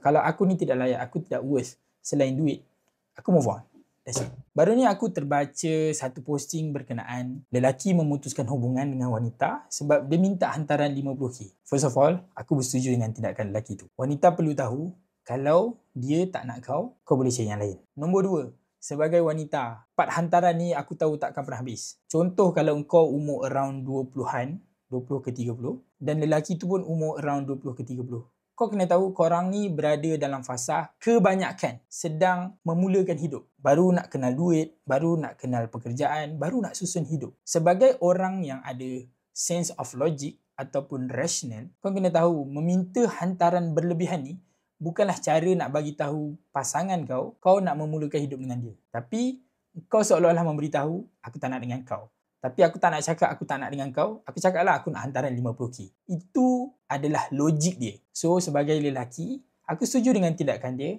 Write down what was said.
Kalau aku ni tidak layak, aku tidak worth selain duit, aku move on. That's it. Baru ni aku terbaca satu posting berkenaan lelaki memutuskan hubungan dengan wanita sebab dia minta hantaran 50k. First of all, aku bersetuju dengan tindakan lelaki tu. Wanita perlu tahu kalau dia tak nak kau, kau boleh cari yang lain. Nombor dua, sebagai wanita, part hantaran ni aku tahu takkan pernah habis. Contoh kalau kau umur around 20-an, 20 ke 30 dan lelaki tu pun umur around 20 ke 30. Kau kena tahu korang ni berada dalam fasa kebanyakan sedang memulakan hidup. Baru nak kenal duit, baru nak kenal pekerjaan, baru nak susun hidup. Sebagai orang yang ada sense of logic ataupun rational, kau kena tahu meminta hantaran berlebihan ni bukanlah cara nak bagi tahu pasangan kau nak memulakan hidup dengan dia. Tapi kau seolah-olah memberitahu, aku tak nak dengan kau. Tapi aku tak nak cakap aku tak nak dengan kau. Aku cakaplah aku nak hantaran 50k. Itu adalah logik dia. So, sebagai lelaki, aku setuju dengan tindakan dia.